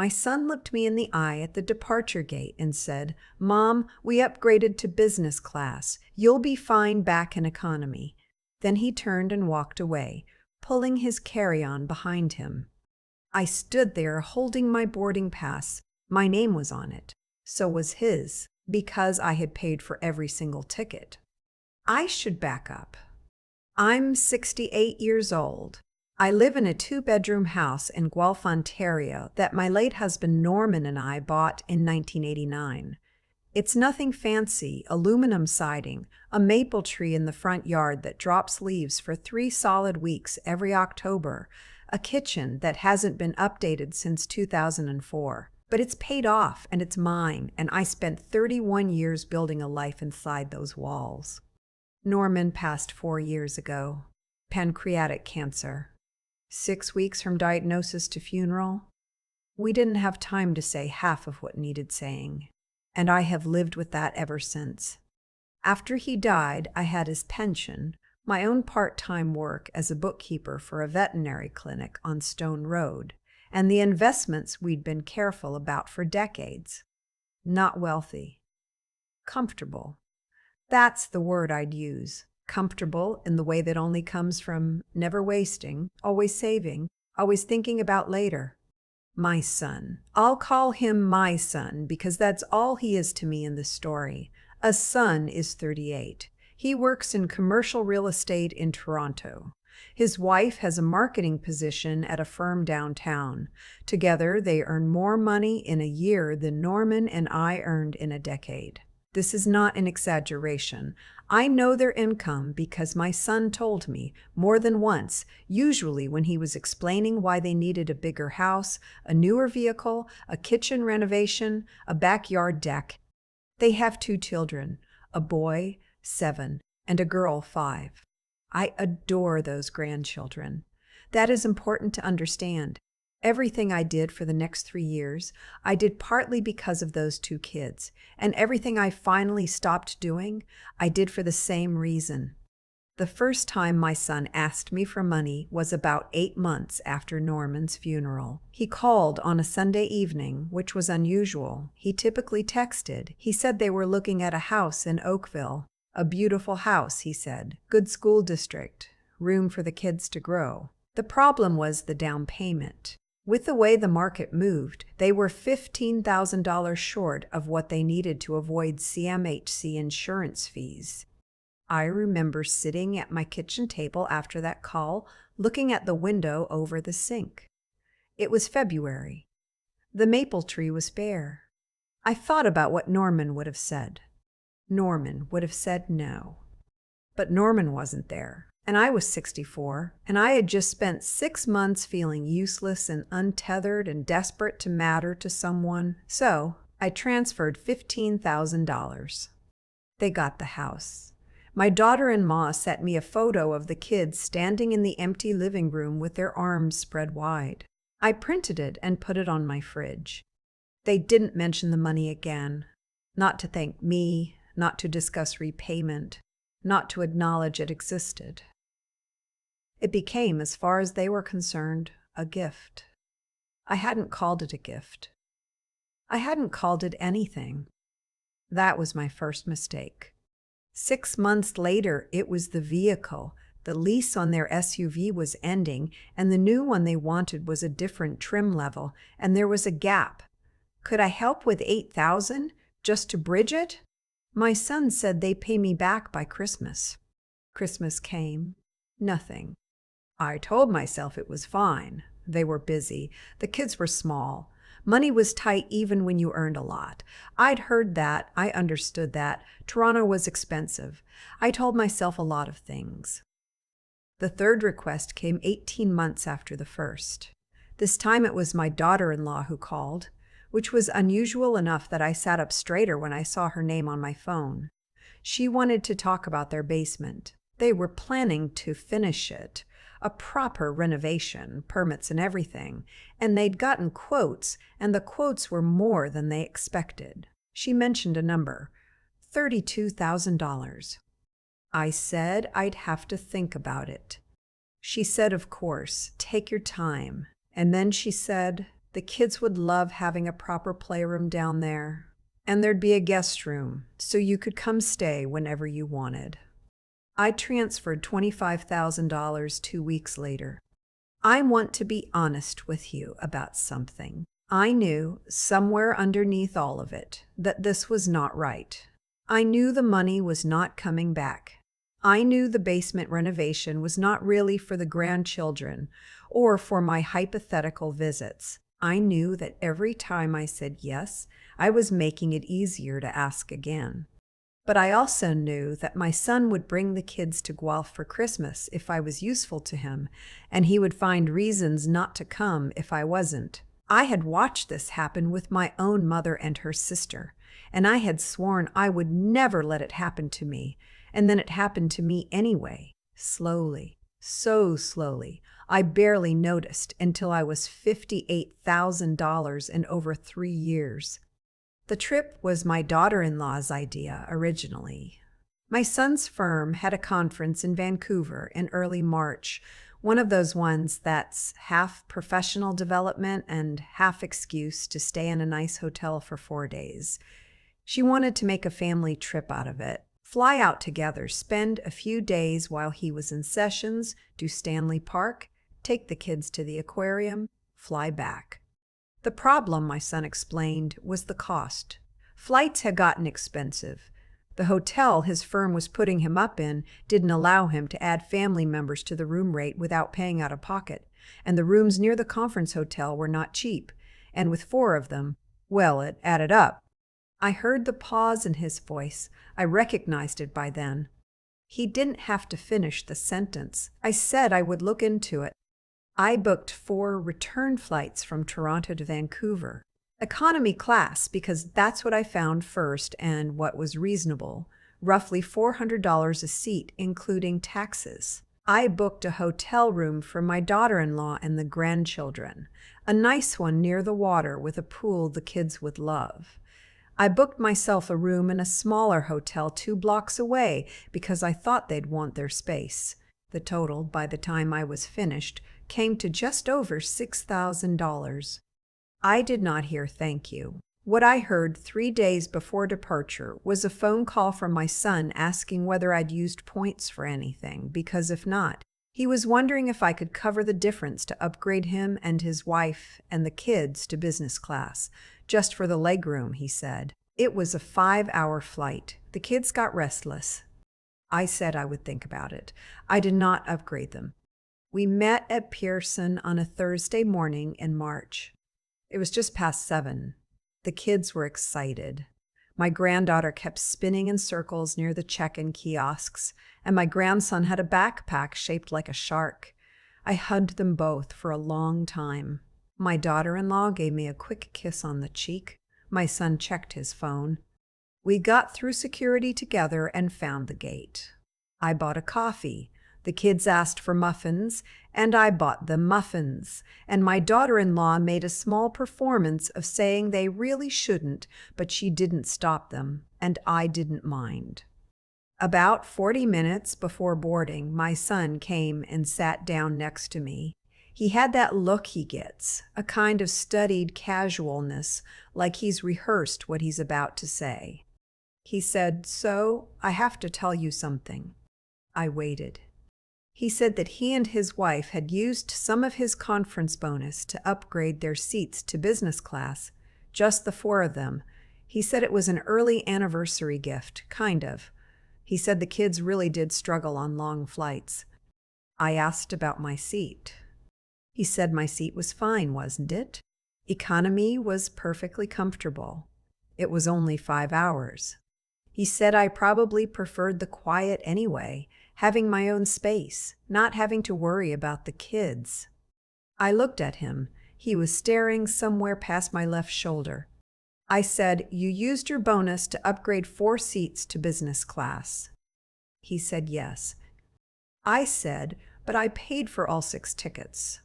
My son looked me in the eye at the departure gate and said, "Mom, we upgraded to business class. You'll be fine back in economy." Then he turned and walked away, pulling his carry-on behind him. I stood there holding my boarding pass. My name was on it. So was his, because I had paid for every single ticket. I should back up. I'm 68 years old. I live in a 2-bedroom house in Guelph, Ontario that my late husband Norman and I bought in 1989. It's nothing fancy, aluminum siding, a maple tree in the front yard that drops leaves for 3 solid weeks every October, a kitchen that hasn't been updated since 2004. But it's paid off and it's mine, and I spent 31 years building a life inside those walls. Norman passed 4 years ago. Pancreatic cancer. 6 weeks from diagnosis to funeral. We didn't have time to say half of what needed saying, and I have lived with that ever since. After he died, I had his pension, my own part-time work as a bookkeeper for a veterinary clinic on Stone Road, and the investments we'd been careful about for decades. Not wealthy. Comfortable. That's the word I'd use. Comfortable in the way that only comes from never wasting, always saving, always thinking about later. My son. I'll call him my son because that's all he is to me in this story. A son is 38. He works in commercial real estate in Toronto. His wife has a marketing position at a firm downtown. Together, they earn more money in a year than Norman and I earned in a decade. This is not an exaggeration. I know their income because my son told me more than once, usually when he was explaining why they needed a bigger house, a newer vehicle, a kitchen renovation, a backyard deck. They have 2 children, a boy, 7, and a girl, 5. I adore those grandchildren. That is important to understand. Everything I did for the next 3 years, I did partly because of those 2 kids, and everything I finally stopped doing, I did for the same reason. The first time my son asked me for money was about 8 months after Norman's funeral. He called on a Sunday evening, which was unusual. He typically texted. He said they were looking at a house in Oakville. A beautiful house, he said. Good school district. Room for the kids to grow. The problem was the down payment. With the way the market moved, they were $15,000 short of what they needed to avoid CMHC insurance fees. I remember sitting at my kitchen table after that call, looking at the window over the sink. It was February. The maple tree was bare. I thought about what Norman would have said. Norman would have said no. But Norman wasn't there. And I was 64, and I had just spent 6 months feeling useless and untethered and desperate to matter to someone, so I transferred $15,000. They got the house. My daughter-in-law sent me a photo of the kids standing in the empty living room with their arms spread wide. I printed it and put it on my fridge. They didn't mention the money again, not to thank me, not to discuss repayment, not to acknowledge it existed. It became, as far as they were concerned, a gift. I hadn't called it a gift. I hadn't called it anything. That was my first mistake. 6 months later, it was the vehicle. The lease on their SUV was ending, and the new one they wanted was a different trim level, and there was a gap. Could I help with $8,000 just to bridge it? My son said they'd pay me back by Christmas. Christmas came. Nothing. I told myself it was fine. They were busy. The kids were small. Money was tight even when you earned a lot. I'd heard that. I understood that. Toronto was expensive. I told myself a lot of things. The third request came 18 months after the first. This time it was my daughter-in-law who called, which was unusual enough that I sat up straighter when I saw her name on my phone. She wanted to talk about their basement. They were planning to finish it, a proper renovation, permits and everything, and they'd gotten quotes, and the quotes were more than they expected. She mentioned a number, $32,000. I said I'd have to think about it. She said, of course, take your time. And then she said, The kids would love having a proper playroom down there. And there'd be a guest room, so you could come stay whenever you wanted. I transferred $25,000 2 weeks later. I want to be honest with you about something. I knew, somewhere underneath all of it, that this was not right. I knew the money was not coming back. I knew the basement renovation was not really for the grandchildren or for my hypothetical visits. I knew that every time I said yes, I was making it easier to ask again. But I also knew that my son would bring the kids to Guelph for Christmas if I was useful to him, and he would find reasons not to come if I wasn't. I had watched this happen with my own mother and her sister, and I had sworn I would never let it happen to me, and then it happened to me anyway, slowly, so slowly. I barely noticed until I was $58,000 in over 3 years. The trip was my daughter-in-law's idea originally. My son's firm had a conference in Vancouver in early March, one of those ones that's half professional development and half excuse to stay in a nice hotel for 4 days. She wanted to make a family trip out of it. Fly out together, spend a few days while he was in sessions, do Stanley Park, take the kids to the aquarium, fly back. The problem, my son explained, was the cost. Flights had gotten expensive. The hotel his firm was putting him up in didn't allow him to add family members to the room rate without paying out of pocket, and the rooms near the conference hotel were not cheap, and with 4 of them, well, it added up. I heard the pause in his voice. I recognized it by then. He didn't have to finish the sentence. I said I would look into it. I booked 4 return flights from Toronto to Vancouver. Economy class, because that's what I found first and what was reasonable. Roughly $400 a seat, including taxes. I booked a hotel room for my daughter-in-law and the grandchildren. A nice one near the water with a pool the kids would love. I booked myself a room in a smaller hotel 2 blocks away because I thought they'd want their space. The total, by the time I was finished, came to just over $6,000. I did not hear thank you. What I heard 3 days before departure was a phone call from my son asking whether I'd used points for anything, because if not, he was wondering if I could cover the difference to upgrade him and his wife and the kids to business class, just for the legroom, he said. It was a 5-hour flight. The kids got restless. I said I would think about it. I did not upgrade them. We met at Pearson on a Thursday morning in March. It was just past 7. The kids were excited. My granddaughter kept spinning in circles near the check-in kiosks, and my grandson had a backpack shaped like a shark. I hugged them both for a long time. My daughter-in-law gave me a quick kiss on the cheek. My son checked his phone. We got through security together and found the gate. I bought a coffee. The kids asked for muffins, and I bought them muffins. And my daughter-in-law made a small performance of saying they really shouldn't, but she didn't stop them, and I didn't mind. About 40 minutes before boarding, my son came and sat down next to me. He had that look he gets, a kind of studied casualness, like he's rehearsed what he's about to say. He said, "So, I have to tell you something." I waited. He said that he and his wife had used some of his conference bonus to upgrade their seats to business class, just the 4 of them. He said it was an early anniversary gift, kind of. He said the kids really did struggle on long flights. I asked about my seat. He said my seat was fine, wasn't it? Economy was perfectly comfortable. It was only 5 hours. He said I probably preferred the quiet anyway, having my own space, not having to worry about the kids. I looked at him. He was staring somewhere past my left shoulder. I said, "You used your bonus to upgrade 4 seats to business class." He said yes. I said, "But I paid for all 6 tickets."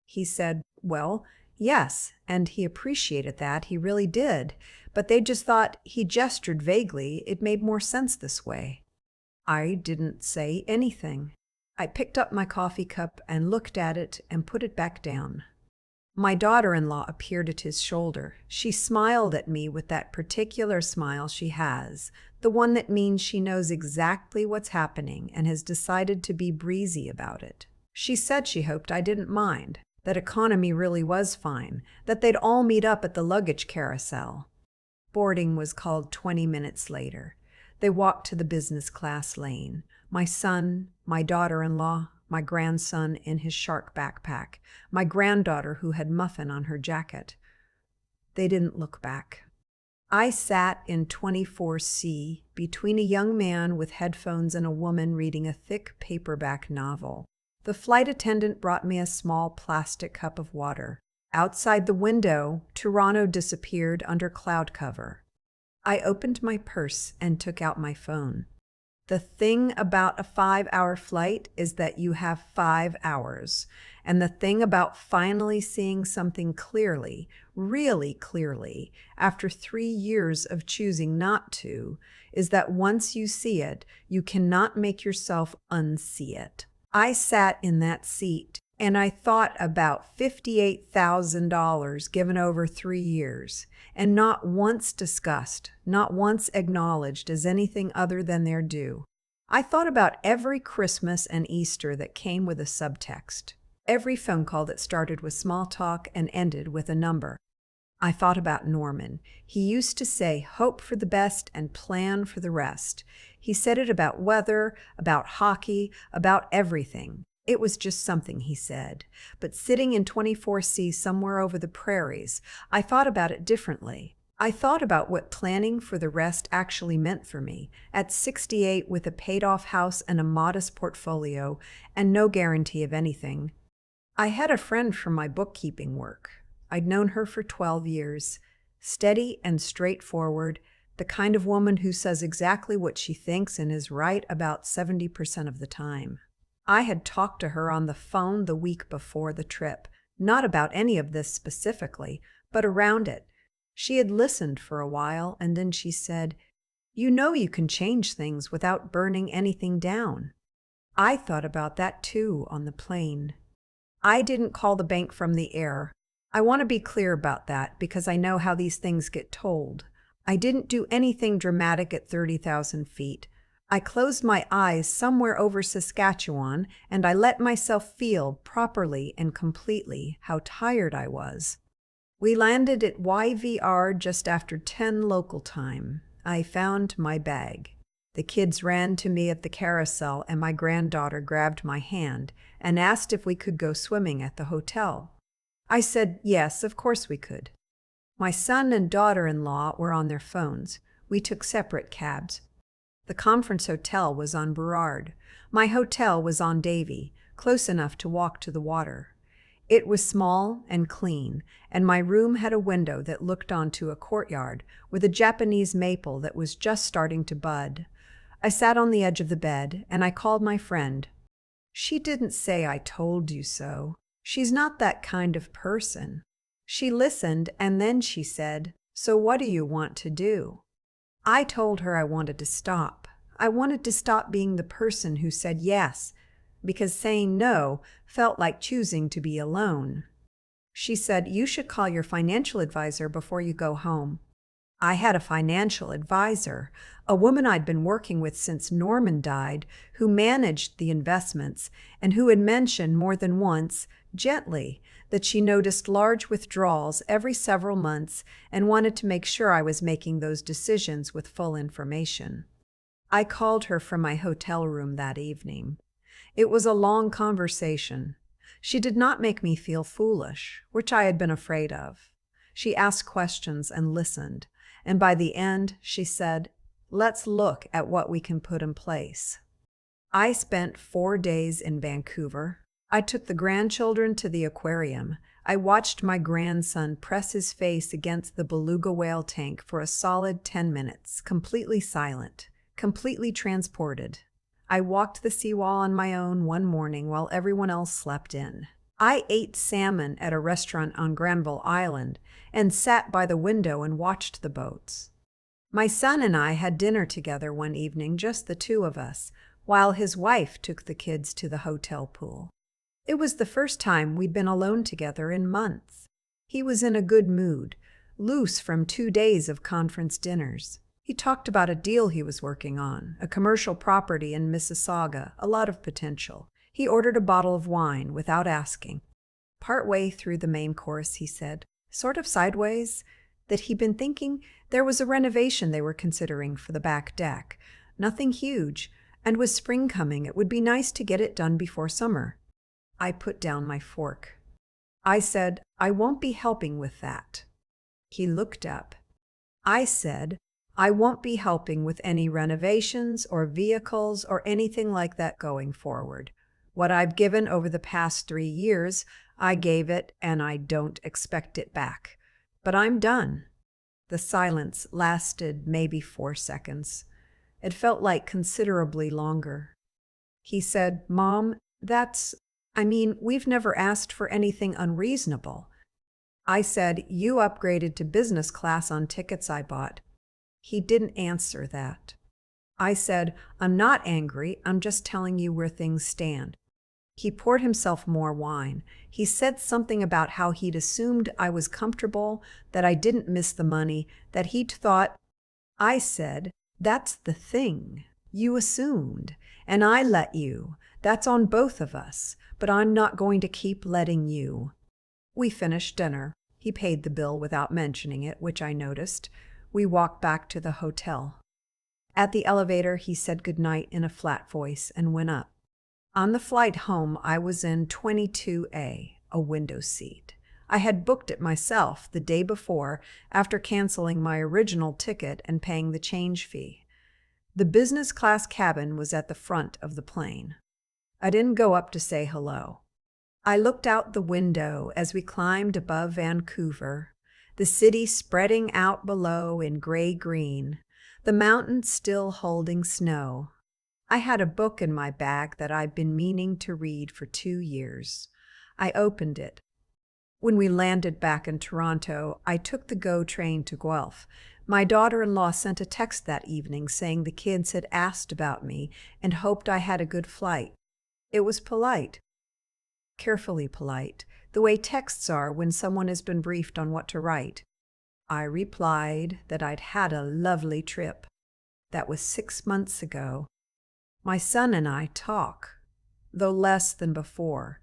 He said, "Well, yes," and he appreciated that, he really did, but they just thought, he gestured vaguely, it made more sense this way. I didn't say anything. I picked up my coffee cup and looked at it and put it back down. My daughter-in-law appeared at his shoulder. She smiled at me with that particular smile she has, the one that means she knows exactly what's happening and has decided to be breezy about it. She said she hoped I didn't mind, that economy really was fine, that they'd all meet up at the luggage carousel. Boarding was called 20 minutes later. They walked to the business class lane. My son, my daughter-in-law, my grandson in his shark backpack, my granddaughter who had muffin on her jacket. They didn't look back. I sat in 24C between a young man with headphones and a woman reading a thick paperback novel. The flight attendant brought me a small plastic cup of water. Outside the window, Toronto disappeared under cloud cover. I opened my purse and took out my phone. The thing about a 5-hour flight is that you have 5 hours. And the thing about finally seeing something clearly, really clearly, after 3 years of choosing not to, is that once you see it, you cannot make yourself unsee it. I sat in that seat and I thought about $58,000 given over 3 years, and not once discussed, not once acknowledged as anything other than their due. I thought about every Christmas and Easter that came with a subtext, every phone call that started with small talk and ended with a number. I thought about Norman. He used to say, hope for the best and plan for the rest. He said it about weather, about hockey, about everything. It was just something he said. But sitting in 24C somewhere over the prairies, I thought about it differently. I thought about what planning for the rest actually meant for me. At 68, with a paid-off house and a modest portfolio, and no guarantee of anything. I had a friend from my bookkeeping work. I'd known her for 12 years. Steady and straightforward, the kind of woman who says exactly what she thinks and is right about 70% of the time. I had talked to her on the phone the week before the trip, not about any of this specifically, but around it. She had listened for a while, and then she said, "You know you can change things without burning anything down." I thought about that too on the plane. I didn't call the bank from the air. I want to be clear about that because I know how these things get told. I didn't do anything dramatic at 30,000 feet. I closed my eyes somewhere over Saskatchewan and I let myself feel properly and completely how tired I was. We landed at YVR just after 10 local time. I found my bag. The kids ran to me at the carousel and my granddaughter grabbed my hand and asked if we could go swimming at the hotel. I said yes, of course we could. My son and daughter-in-law were on their phones. We took separate cabs. The conference hotel was on Burrard. My hotel was on Davie, close enough to walk to the water. It was small and clean, and my room had a window that looked onto a courtyard with a Japanese maple that was just starting to bud. I sat on the edge of the bed, and I called my friend. She didn't say I told you so. She's not that kind of person. She listened, and then she said, "So what do you want to do?" I told her I wanted to stop. I wanted to stop being the person who said yes, because saying no felt like choosing to be alone. She said, "You should call your financial advisor before you go home." I had a financial advisor, a woman I'd been working with since Norman died, who managed the investments and who had mentioned more than once, gently, that she noticed large withdrawals every several months and wanted to make sure I was making those decisions with full information. I called her from my hotel room that evening. It was a long conversation. She did not make me feel foolish, which I had been afraid of. She asked questions and listened, and by the end, she said, "Let's look at what we can put in place." I spent 4 days in Vancouver. I took the grandchildren to the aquarium. I watched my grandson press his face against the beluga whale tank for a solid 10 minutes, completely silent, completely transported. I walked the seawall on my own one morning while everyone else slept in. I ate salmon at a restaurant on Granville Island and sat by the window and watched the boats. My son and I had dinner together one evening, just the two of us, while his wife took the kids to the hotel pool. It was the first time we'd been alone together in months. He was in a good mood, loose from 2 days of conference dinners. He talked about a deal he was working on, a commercial property in Mississauga, a lot of potential. He ordered a bottle of wine without asking. Partway through the main course, he said, sort of sideways, that he'd been thinking there was a renovation they were considering for the back deck. Nothing huge, and with spring coming, it would be nice to get it done before summer. I put down my fork. I said, I won't be helping with that. He looked up. I said, I won't be helping with any renovations or vehicles or anything like that going forward. What I've given over the past 3 years, I gave it and I don't expect it back. But I'm done. The silence lasted maybe 4 seconds. It felt like considerably longer. He said, Mom, we've never asked for anything unreasonable. I said, you upgraded to business class on tickets I bought. He didn't answer that. I said, I'm not angry, I'm just telling you where things stand. He poured himself more wine. He said something about how he'd assumed I was comfortable, that I didn't miss the money, that he'd thought. I said, that's the thing. You assumed, and I let you. That's on both of us, but I'm not going to keep letting you. We finished dinner. He paid the bill without mentioning it, which I noticed. We walked back to the hotel. At the elevator, he said goodnight in a flat voice and went up. On the flight home, I was in 22A, a window seat. I had booked it myself the day before after canceling my original ticket and paying the change fee. The business class cabin was at the front of the plane. I didn't go up to say hello. I looked out the window as we climbed above Vancouver, the city spreading out below in gray-green, the mountains still holding snow. I had a book in my bag that I'd been meaning to read for 2 years. I opened it. When we landed back in Toronto, I took the GO train to Guelph. My daughter-in-law sent a text that evening saying the kids had asked about me and hoped I had a good flight. It was polite. Carefully polite, the way texts are when someone has been briefed on what to write. I replied that I'd had a lovely trip. That was 6 months ago. My son and I talk, though less than before.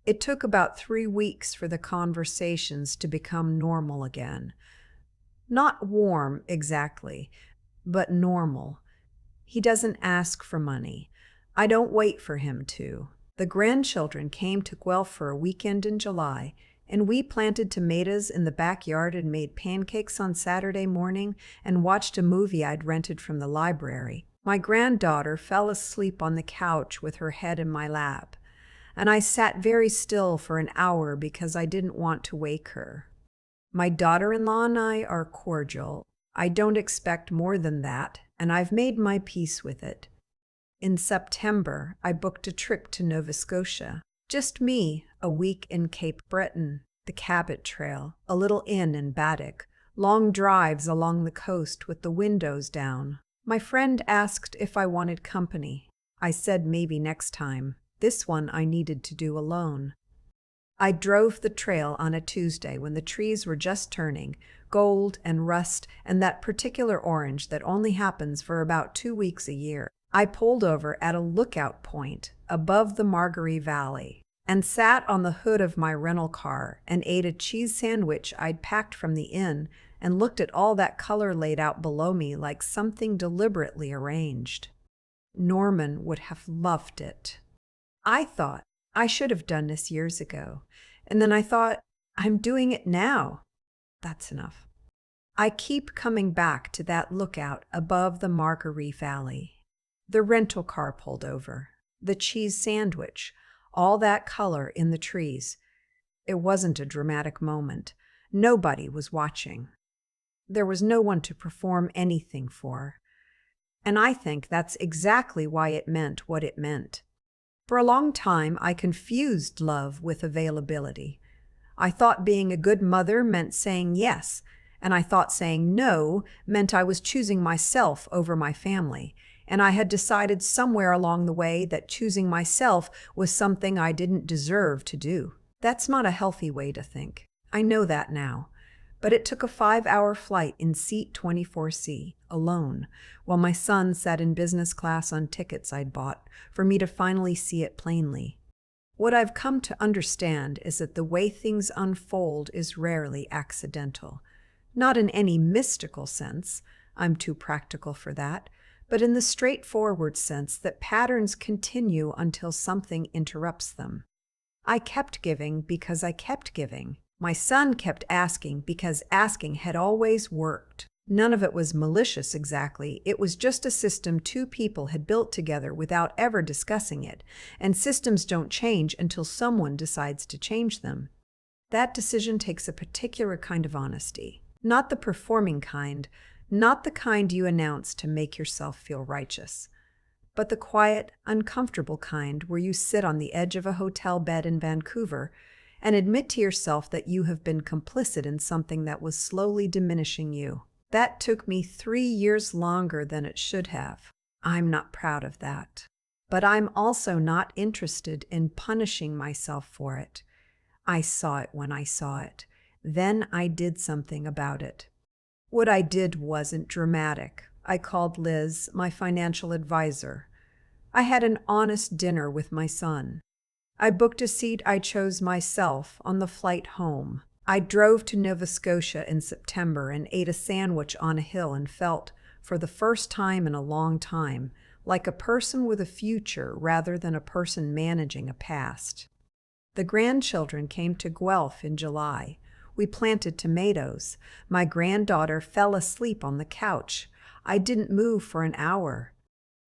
It took about 3 weeks for the conversations to become normal again. Not warm exactly, but normal. He doesn't ask for money. I don't wait for him to. The grandchildren came to Guelph for a weekend in July, and we planted tomatoes in the backyard and made pancakes on Saturday morning and watched a movie I'd rented from the library. My granddaughter fell asleep on the couch with her head in my lap, and I sat very still for an hour because I didn't want to wake her. My daughter-in-law and I are cordial. I don't expect more than that, and I've made my peace with it. In September, I booked a trip to Nova Scotia. Just me, a week in Cape Breton, the Cabot Trail, a little inn in Baddeck, long drives along the coast with the windows down. My friend asked if I wanted company. I said maybe next time. This one I needed to do alone. I drove the trail on a Tuesday when the trees were just turning, gold and rust and that particular orange that only happens for about 2 weeks a year. I pulled over at a lookout point above the Margaree Valley and sat on the hood of my rental car and ate a cheese sandwich I'd packed from the inn and looked at all that color laid out below me like something deliberately arranged. Norman would have loved it. I thought I should have done this years ago, and then I thought, I'm doing it now. That's enough. I keep coming back to that lookout above the Margaree Valley. The rental car pulled over, the cheese sandwich, all that color in the trees. It wasn't a dramatic moment. Nobody was watching. There was no one to perform anything for. And I think that's exactly why it meant what it meant. For a long time, I confused love with availability. I thought being a good mother meant saying yes, and I thought saying no meant I was choosing myself over my family. and I had decided somewhere along the way that choosing myself was something I didn't deserve to do. That's not a healthy way to think. I know that now. But it took a 5-hour flight in seat 24C, alone, while my son sat in business class on tickets I'd bought, for me to finally see it plainly. What I've come to understand is that the way things unfold is rarely accidental. Not in any mystical sense, I'm too practical for that, but in the straightforward sense that patterns continue until something interrupts them. I kept giving because I kept giving. My son kept asking because asking had always worked. None of it was malicious exactly. It was just a system two people had built together without ever discussing it, and systems don't change until someone decides to change them. That decision takes a particular kind of honesty, not the performing kind, not the kind you announce to make yourself feel righteous, but the quiet, uncomfortable kind where you sit on the edge of a hotel bed in Vancouver and admit to yourself that you have been complicit in something that was slowly diminishing you. That took me 3 years longer than it should have. I'm not proud of that. But I'm also not interested in punishing myself for it. I saw it when I saw it. Then I did something about it. What I did wasn't dramatic. I called Liz, my financial advisor. I had an honest dinner with my son. I booked a seat I chose myself on the flight home. I drove to Nova Scotia in September and ate a sandwich on a hill and felt, for the first time in a long time, like a person with a future rather than a person managing a past. The grandchildren came to Guelph in July. We planted tomatoes. My granddaughter fell asleep on the couch. I didn't move for an hour.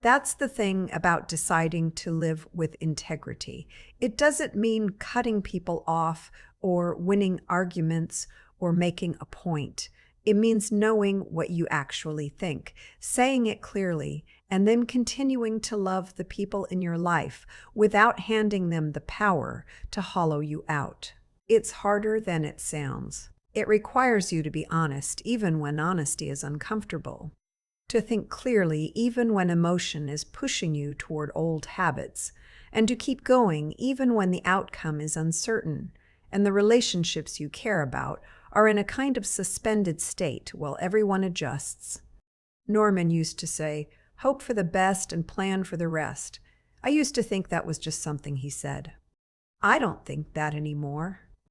That's the thing about deciding to live with integrity. It doesn't mean cutting people off or winning arguments or making a point. It means knowing what you actually think, saying it clearly, and then continuing to love the people in your life without handing them the power to hollow you out. It's harder than it sounds. It requires you to be honest, even when honesty is uncomfortable. To think clearly even when emotion is pushing you toward old habits, and to keep going even when the outcome is uncertain, and the relationships you care about are in a kind of suspended state while everyone adjusts. Norman used to say, "Hope for the best and plan for the rest." I used to think that was just something he said. I don't think that anymore.